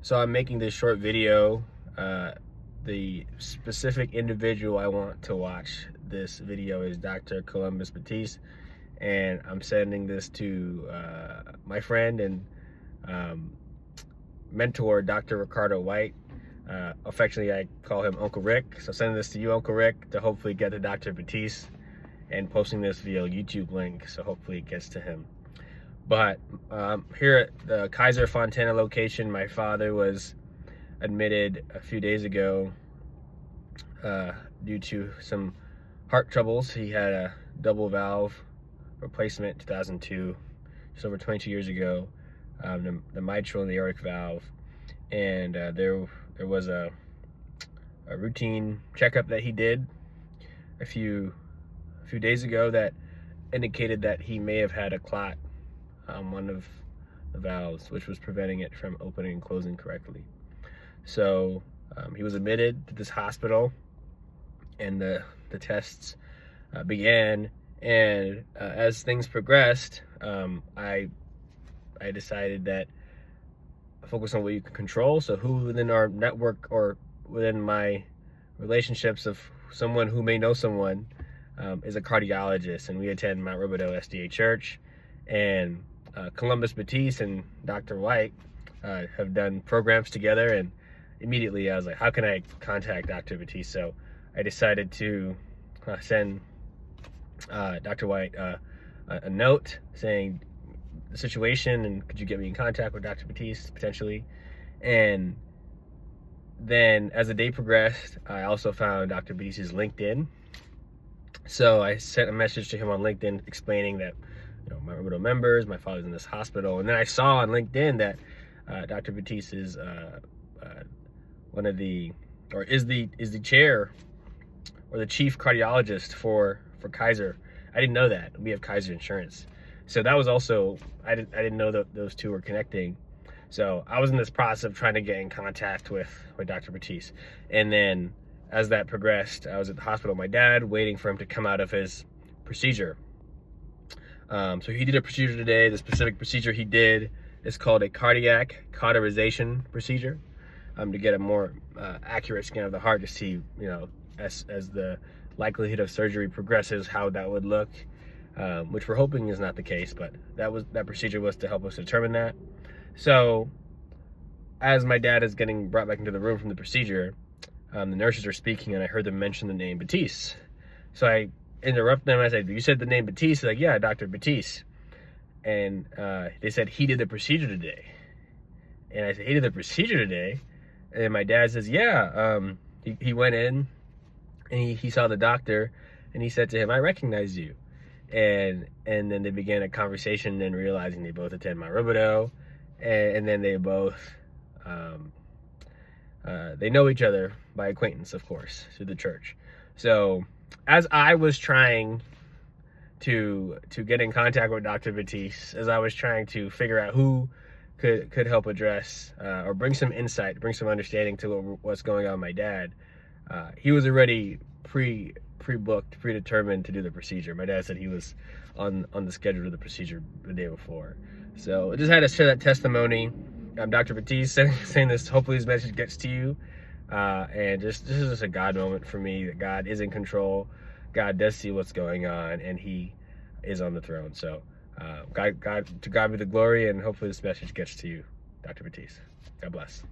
So I'm making this short video. The specific individual I want to watch this video is Dr. Columbus Batiste, and I'm sending this to my friend and mentor, Dr. Ricardo White. Affectionately, I call him Uncle Rick. So sending this to you, Uncle Rick, to hopefully get to Dr. Batiste, and posting this via YouTube link, so hopefully it gets to him. But here at the Kaiser Fontana location, my father was admitted a few days ago due to some heart troubles. He had a double valve replacement in 2002, just over 22 years ago, the mitral and the aortic valve. And there was a routine checkup that he did a few days ago that indicated that he may have had a clot on one of the valves, which was preventing it from opening and closing correctly. So he was admitted to this hospital, and the tests began. And as things progressed, I decided that I focus on what you can control. So who within our network or within my relationships of someone who may know someone is a cardiologist, and we attend Mount Robideau SDA Church, and Columbus Batiste and Dr. White have done programs together. And immediately I was like, how can I contact Dr. Batiste? So I decided to send Dr. White a note saying the situation, and could you get me in contact with Dr. Batiste potentially. And then as the day progressed, I also found Dr. Batiste's LinkedIn. So I sent a message to him on LinkedIn explaining that, my Robideau members, my father's in this hospital. And then I saw on LinkedIn that Dr. Batiste is one of the, or is the chair or the chief cardiologist for Kaiser. I didn't know that. We have Kaiser insurance. So that was also, I didn't know that those two were connecting. So I was in this process of trying to get in contact with Dr. Batiste. And then as that progressed, I was at the hospital with my dad, waiting for him to come out of his procedure. So he did a procedure today. The specific procedure he did is called a cardiac cauterization procedure, to get a more accurate scan of the heart to see, as the likelihood of surgery progresses, how that would look, which we're hoping is not the case, but that procedure was to help us determine that. So as my dad is getting brought back into the room from the procedure, the nurses are speaking, and I heard them mention the name Batiste. So I interrupt them. I said, you said the name Batiste? They're like, yeah, Dr. Batiste. And they said he did the procedure today. And I said, he did the procedure today? And my dad says, yeah, he went in and he saw the doctor, and he said to him, I recognize you. And then they began a conversation, and realizing they both attend Mount Robideau, and then they both they know each other by acquaintance, of course, through the church. So as I was trying to get in contact with Dr. Batiste, as I was trying to figure out who could help address or bring some insight, bring some understanding to what's going on with my dad, he was already pre-booked, predetermined to do the procedure. My dad said he was on the schedule of the procedure the day before. So I just had to share that testimony. Dr. Batiste saying this, hopefully this message gets to you. And this is just a God moment for me, that God is in control. God does see what's going on, and he is on the throne. So to God be the glory, and hopefully this message gets to you, Dr. Batiste. God bless.